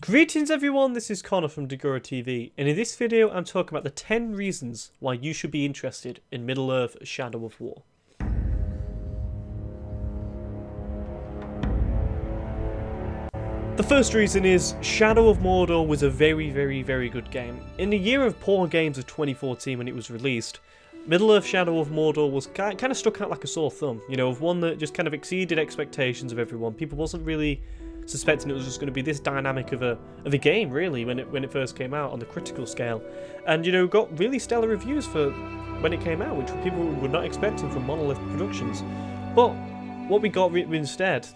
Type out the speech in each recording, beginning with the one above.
Greetings everyone, this is Connor from Dagura TV, and in this video I'm talking about the 10 reasons why you should be interested in Middle-earth Shadow of War. The first reason is Shadow of Mordor was a very good game. In the year of poor games of 2014 when it was released, Middle-earth Shadow of Mordor was kind of stuck out like a sore thumb, you know, of one that just kind of exceeded expectations of everyone. People wasn't really suspecting it was just going to be this dynamic of a game, really, when it first came out on the critical scale, and you know, got really stellar reviews for when it came out, which people were not expecting from Monolith Productions. But what we got instead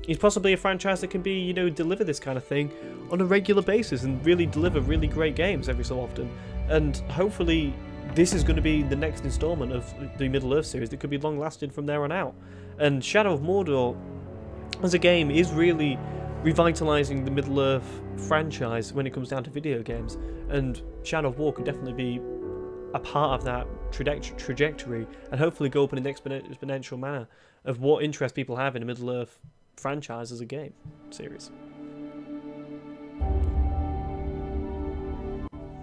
is possibly a franchise that can be, you know, deliver this kind of thing on a regular basis and really deliver really great games every so often. And hopefully this is going to be the next installment of the Middle-earth series that could be long-lasting from there on out. And Shadow of Mordor as a game is really revitalizing the Middle-earth franchise when it comes down to video games, and Shadow of War could definitely be a part of that trajectory and hopefully go up in an exponential manner of what interest people have in a Middle-earth franchise as a game series.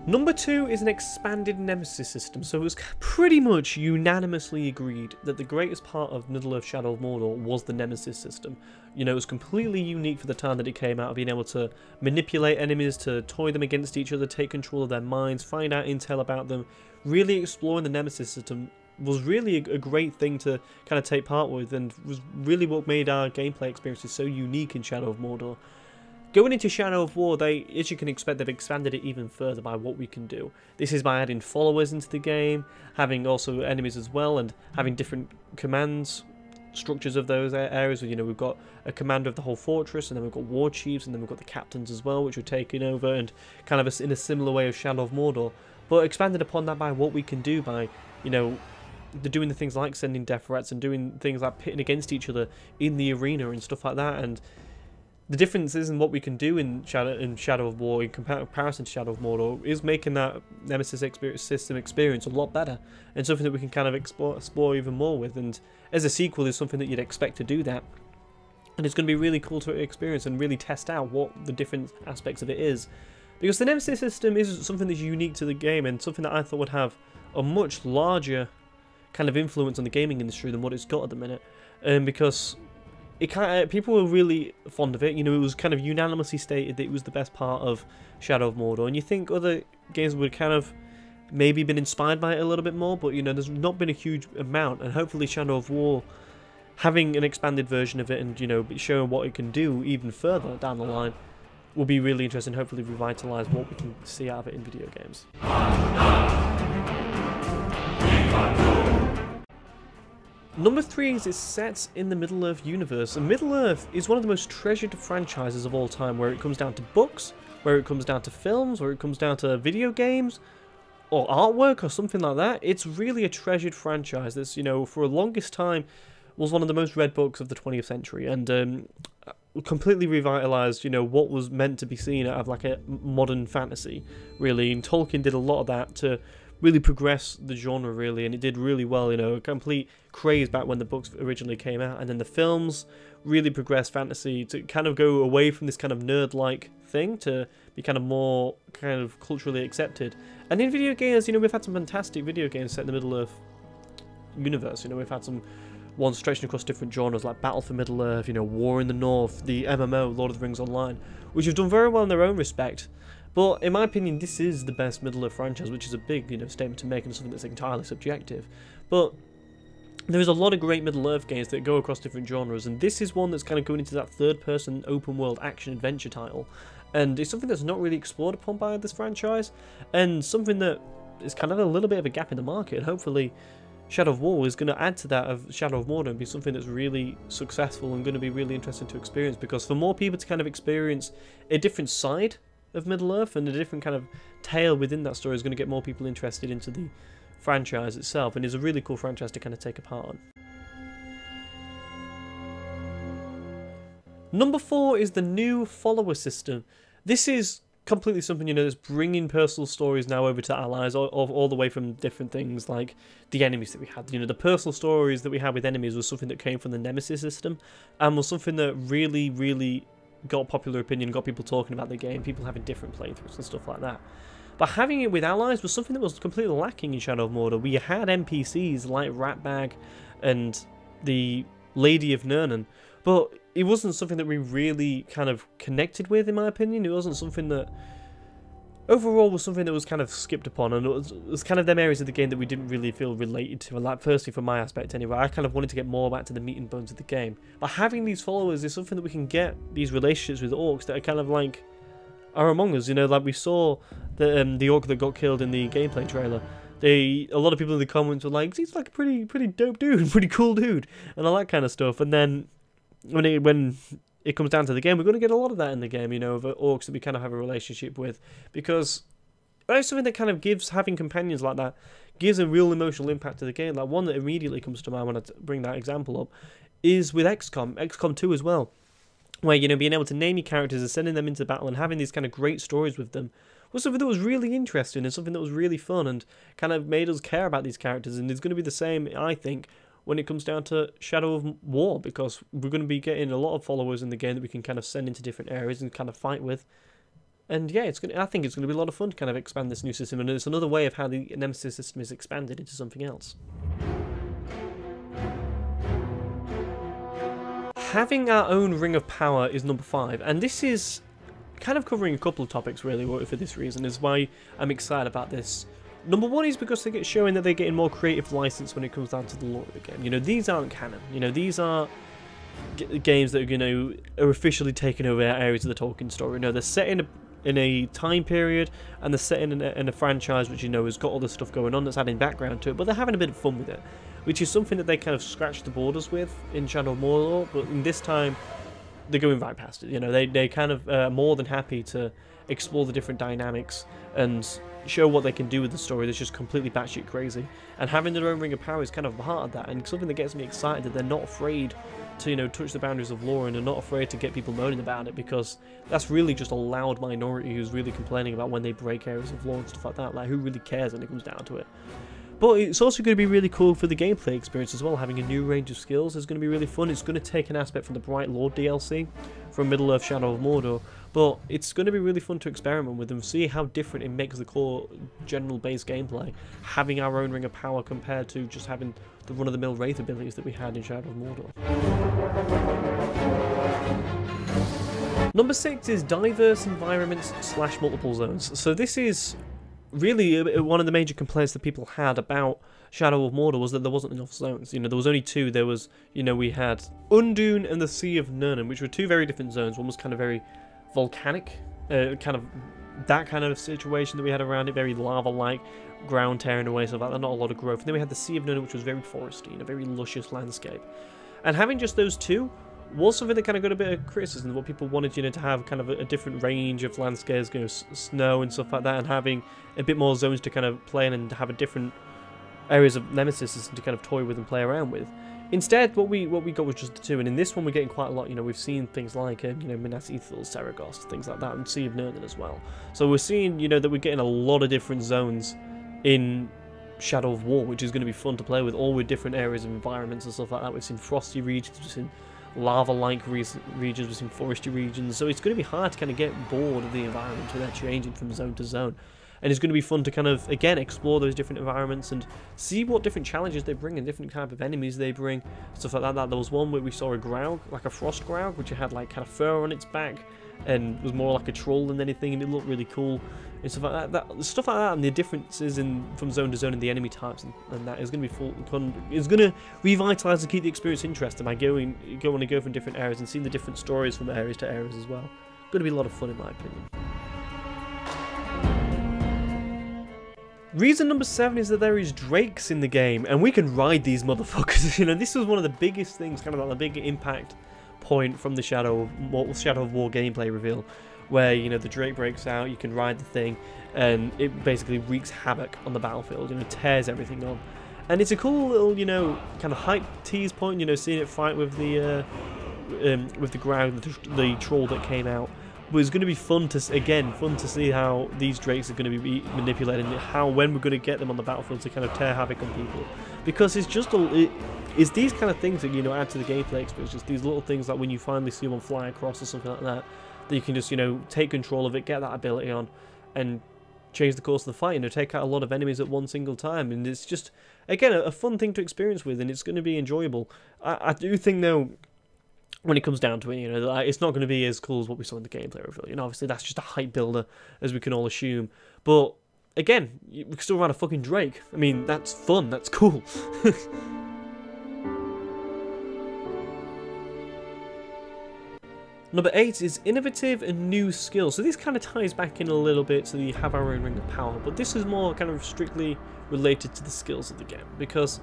Number 2 is an expanded Nemesis system. So it was pretty much unanimously agreed that the greatest part of Middle-earth Shadow of Mordor was the Nemesis system. You know, it was completely unique for the time that it came out, being able to manipulate enemies, to toy them against each other, take control of their minds, find out intel about them. Really exploring the Nemesis system was really a great thing to kind of take part with, and was really what made our gameplay experiences so unique in Shadow of Mordor. Going into Shadow of War, as you can expect, they've expanded it even further by what we can do. This is by adding followers into the game, having also enemies as well, and having different commands, structures of those areas. You know, we've got a commander of the whole fortress, and then we've got war chiefs, and then we've got the captains as well, which are taking over, and kind of in a similar way of Shadow of Mordor. But expanded upon that by what we can do by, you know, doing the things like sending death threats and doing things like pitting against each other in the arena and stuff like that. And the differences in what we can do in Shadow of War in comparison to Shadow of Mordor is making that Nemesis system experience a lot better, and something that we can kind of explore even more with. And as a sequel is something that you'd expect to do that, and it's going to be really cool to experience and really test out what the different aspects of it is, because the Nemesis system is something that's unique to the game and something that I thought would have a much larger kind of influence on the gaming industry than what it's got at the minute, because people were really fond of it. You know, it was kind of unanimously stated that it was the best part of Shadow of Mordor, and you think other games would kind of maybe been inspired by it a little bit more, but you know, there's not been a huge amount. And hopefully Shadow of War having an expanded version of it and, you know, showing what it can do even further down the line will be really interesting. Hopefully revitalize what we can see out of it in video games. Number 3 is it's set in the Middle-earth universe, and Middle-earth is one of the most treasured franchises of all time, where it comes down to books, where it comes down to films, where it comes down to video games, or artwork, or something like that. It's really a treasured franchise that's, you know, for the longest time was one of the most read books of the 20th century, and completely revitalized, you know, what was meant to be seen out of like a modern fantasy, really. And Tolkien did a lot of that to really progress the genre, really, and it did really well. You know, a complete craze back when the books originally came out, and then the films really progressed fantasy to kind of go away from this kind of nerd-like thing to be kind of more kind of culturally accepted. And in video games, you know, we've had some fantastic video games set in the Middle-earth universe. You know, we've had some ones stretching across different genres like Battle for Middle-earth, you know, War in the North, the MMO, Lord of the Rings Online, which have done very well in their own respect. But in my opinion, this is the best Middle-earth franchise, which is a big, you know, statement to make and something that's entirely subjective. But there is a lot of great Middle-earth games that go across different genres, and this is one that's kind of going into that third-person open-world action-adventure title. And it's something that's not really explored upon by this franchise, and something that is kind of a little bit of a gap in the market. And hopefully Shadow of War is going to add to that of Shadow of Mordor and be something that's really successful and going to be really interesting to experience, because for more people to kind of experience a different side of Middle-earth and a different kind of tale within that story is going to get more people interested into the franchise itself, and is a really cool franchise to kind of take a part on. Number 4 is the new follower system. This is completely something, you know, that's bringing personal stories now over to allies, all the way from different things like the enemies that we had. You know, the personal stories that we had with enemies was something that came from the Nemesis system, and was something that really got popular opinion, got people talking about the game, people having different playthroughs and stuff like that. But having it with allies was something that was completely lacking in Shadow of Mordor. We had NPCs like Ratbag and the Lady of Nurnen, but it wasn't something that we really kind of connected with, in my opinion. It wasn't something that overall was something that was kind of skipped upon, and it was kind of them areas of the game that we didn't really feel related to. And like, firstly, from my aspect anyway, I kind of wanted to get more back to the meat and bones of the game. But having these followers is something that we can get these relationships with orcs that are kind of like are among us. You know, like we saw the orc that got killed in the gameplay trailer. A lot of people in the comments were like, he's like a pretty dope dude, pretty cool dude, and all that kind of stuff. And then when it comes down to the game, we're going to get a lot of that in the game, you know, of orcs that we kind of have a relationship with, because that's something that kind of gives, having companions like that, gives a real emotional impact to the game. Like, one that immediately comes to mind when I bring that example up is with XCOM 2 as well, where, you know, being able to name your characters and sending them into battle and having these kind of great stories with them was something that was really interesting and something that was really fun and kind of made us care about these characters. And it's going to be the same, I think, when it comes down to Shadow of War, because we're going to be getting a lot of followers in the game that we can kind of send into different areas and kind of fight with. And yeah, I think it's going to be a lot of fun to kind of expand this new system, and it's another way of how the Nemesis system is expanded into something else. Having our own Ring of Power is number 5, and this is kind of covering a couple of topics really for this reason, is why I'm excited about this. Number 1 is because they showing that they're getting more creative license when it comes down to the lore of the game. You know, these aren't canon. You know, these are games that are, you know, are officially taking over areas of the Tolkien story. You know, they're set in a time period, and they're set in a franchise which, you know, has got all this stuff going on that's adding background to it, but they're having a bit of fun with it, which is something that they kind of scratched the borders with in Shadow of Mordor, but in this time they're going right past it. You know, they kind of more than happy to explore the different dynamics and show what they can do with the story that's just completely batshit crazy. And having their own Ring of Power is kind of part of that, and something that gets me excited that they're not afraid to, you know, touch the boundaries of lore, and they're not afraid to get people moaning about it, because that's really just a loud minority who's really complaining about when they break areas of lore and stuff like that. Like, who really cares when it comes down to it? But it's also going to be really cool for the gameplay experience as well. Having a new range of skills is going to be really fun. It's going to take an aspect from the Bright Lord DLC from Middle-earth Shadow of Mordor, but it's going to be really fun to experiment with them, see how different it makes the core general base gameplay, having our own Ring of Power compared to just having the run-of-the-mill Wraith abilities that we had in Shadow of Mordor. Number 6 is diverse environments / multiple zones. So this is really one of the major complaints that people had about Shadow of Mordor, was that there wasn't enough zones. You know, there was only 2. There was, you know, we had Undune and the Sea of Nurnen, which were 2 very different zones. One was kind of very volcanic, kind of that kind of situation that we had around it, very lava-like, ground tearing away, so that not a lot of growth. And then we had the Sea of Nurnen, which was very foresty, you know, very luscious landscape. And having just those 2 was something that kind of got a bit of criticism. What people wanted, you know, to have kind of a different range of landscapes, you know, snow and stuff like that, and having a bit more zones to kind of play in, and to have a different areas of Nemesis System to kind of toy with and play around with. Instead, what we got was just the 2, and in this one we're getting quite a lot. You know, we've seen things like, you know, Minas Ithil, Saragost, things like that, and Sea of Nurnen as well. So we're seeing, you know, that we're getting a lot of different zones in Shadow of War, which is going to be fun to play with, all with different areas of environments and stuff like that. We've seen frosty regions, we've seen lava-like regions, we've seen foresty regions, so it's going to be hard to kind of get bored of the environment without changing from zone to zone. And it's going to be fun to kind of, again, explore those different environments and see what different challenges they bring and different type of enemies they bring, stuff like that. There was one where we saw a Graug, like a frost Graug, which had like kind of fur on its back and was more like a troll than anything, and it looked really cool and stuff like that. Stuff like that, and the differences from zone to zone and the enemy types, and that is going to be fun. It's going to revitalise and keep the experience interesting by going from different areas and seeing the different stories from areas to areas as well. Going to be a lot of fun in my opinion. Reason number 7 is that there is drakes in the game, and we can ride these motherfuckers. You know, this was one of the biggest things, kind of like the big impact point from the Shadow of War gameplay reveal, where, you know, the drake breaks out, you can ride the thing, and it basically wreaks havoc on the battlefield, you know, tears everything up. And it's a cool little, you know, kind of hype tease point, you know, seeing it fight with the Graug, the troll that came out. But it's going to be fun to see how these drakes are going to be manipulated, and how when we're going to get them on the battlefield to kind of tear havoc on people, because it's just it's these kind of things that, you know, add to the gameplay experience. Just these little things like when you finally see one fly across or something like that, that you can just, you know, take control of it, get that ability on, and change the course of the fight. You know, take out a lot of enemies at one single time, and it's just, again, a fun thing to experience with, and it's going to be enjoyable. I do think though, when it comes down to it, you know, it's not going to be as cool as what we saw in the gameplay reveal. You know, obviously that's just a hype builder, as we can all assume. But again, we can still run a fucking Drake. I mean, that's fun. That's cool. Number 8 is innovative and new skills. So this kind of ties back in a little bit to the have our own ring of power, but this is more kind of strictly related to the skills of the game, because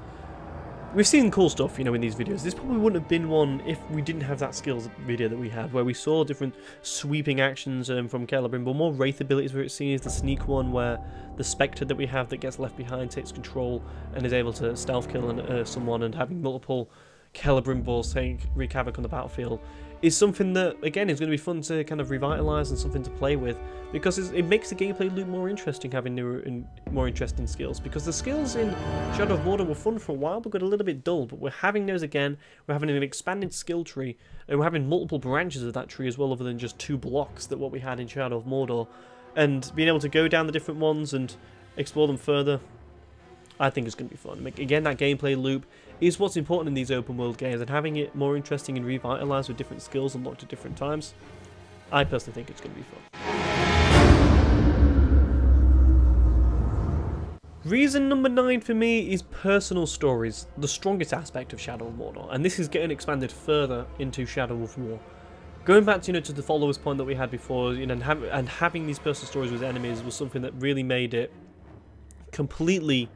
we've seen cool stuff, you know, in these videos. This probably wouldn't have been one if we didn't have that skills video that we had, where we saw different sweeping actions from Celebrimbor, more wraith abilities where it seems the sneak one, where the Spectre that we have that gets left behind takes control and is able to stealth kill someone, and having multiple Celebrimbors wreak havoc on the battlefield is something that, again, is going to be fun to kind of revitalise and something to play with, because it makes the gameplay loop more interesting, having newer and more interesting skills. Because the skills in Shadow of Mordor were fun for a while, but got a little bit dull. But we're having those again. We're having an expanded skill tree, and we're having multiple branches of that tree as well, other than just 2 blocks that what we had in Shadow of Mordor. And being able to go down the different ones and explore them further, I think it's going to be fun. Again, that gameplay loop is what's important in these open world games, and having it more interesting and revitalised with different skills unlocked at different times, I personally think it's going to be fun. Reason number 9 for me is personal stories, the strongest aspect of Shadow of Mordor, and this is getting expanded further into Shadow of War. Going back to, you know, to the followers point that we had before, you know, and having these personal stories with enemies was something that really made it completely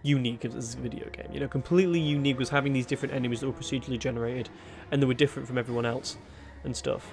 unique as a video game. You know, completely unique was having these different enemies that were procedurally generated, and they were different from everyone else and stuff.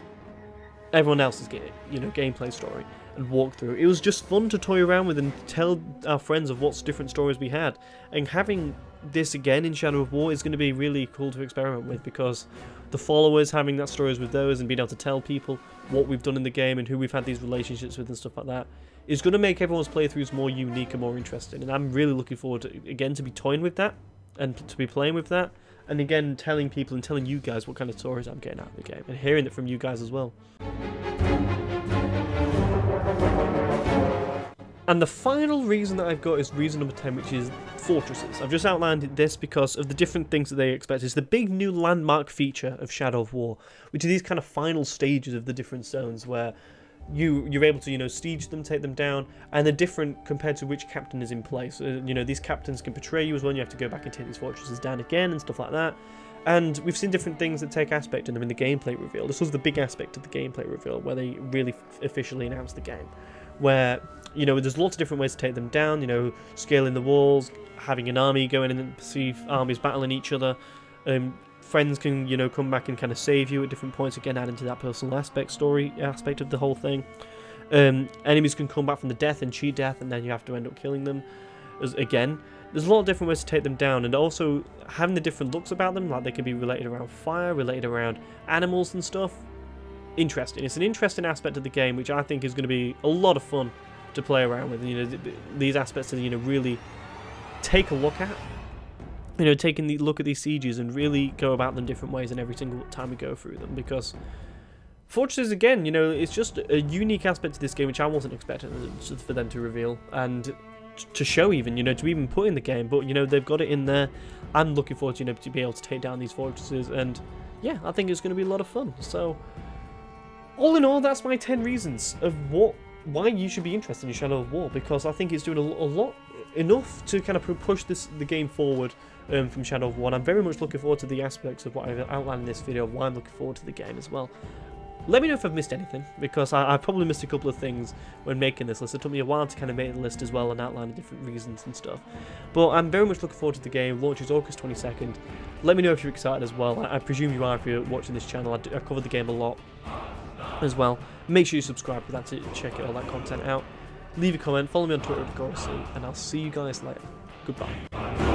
Everyone else's gameplay story and walkthrough. It was just fun to toy around with and tell our friends of what different stories we had. And having this again in Shadow of War is going to be really cool to experiment with, because the followers, having that stories with those and being able to tell people what we've done in the game and who we've had these relationships with and stuff like that, is going to make everyone's playthroughs more unique and more interesting. And I'm really looking forward to, again, to be toying with that and to be playing with that, and again telling people and telling you guys what kind of stories I'm getting out of the game and hearing it from you guys as well. And the final reason that I've got is reason number 10, which is fortresses. I've just outlined this because of the different things that they expect. It's the big new landmark feature of Shadow of War, which are these kind of final stages of the different zones where you're able to, you know, siege them, take them down, and they're different compared to which captain is in place. You know, these captains can betray you as well, and you have to go back and take these fortresses down again and stuff like that. And we've seen different things that take aspect in them in the gameplay reveal. This was the big aspect of the gameplay reveal, where they really officially announced the game, where, you know, there's lots of different ways to take them down. You know, scaling the walls, having an army going in and see armies battling each other. Friends can, you know, come back and kind of save you at different points, again adding to that personal story aspect of the whole thing. Enemies can come back from the death and cheat death, and then you have to end up killing them. Again, there's a lot of different ways to take them down, and also having the different looks about them, like they can be related around fire, related around animals and stuff. Interesting. It's an interesting aspect of the game, which I think is going to be a lot of fun to play around with. You know, these aspects to, you know, really take a look at. You know, taking the look at these sieges and really go about them different ways in every single time we go through them, because fortresses, again, you know, it's just a unique aspect to this game which I wasn't expecting for them to reveal and to show, even, you know, to even put in the game. But, you know, they've got it in there. I'm looking forward to, you know, to be able to take down these fortresses, and yeah, I think it's going to be a lot of fun. So all in all, that's my 10 reasons of why you should be interested in Shadow of War, because I think it's doing a lot enough to kind of push the game forward from Shadow of War. And I'm very much looking forward to the aspects of what I've outlined in this video, why I'm looking forward to the game as well. Let me know if I've missed anything, because I probably missed a couple of things when making this list. It took me a while to kind of make the list as well and outline the different reasons and stuff. But I'm very much looking forward to the game. Launches August 22nd. Let me know if you're excited as well. I presume you are if you're watching this channel. I cover the game a lot as well. Make sure you subscribe for that to check all that content out. Leave a comment, follow me on Twitter, of course, and I'll see you guys later. Goodbye.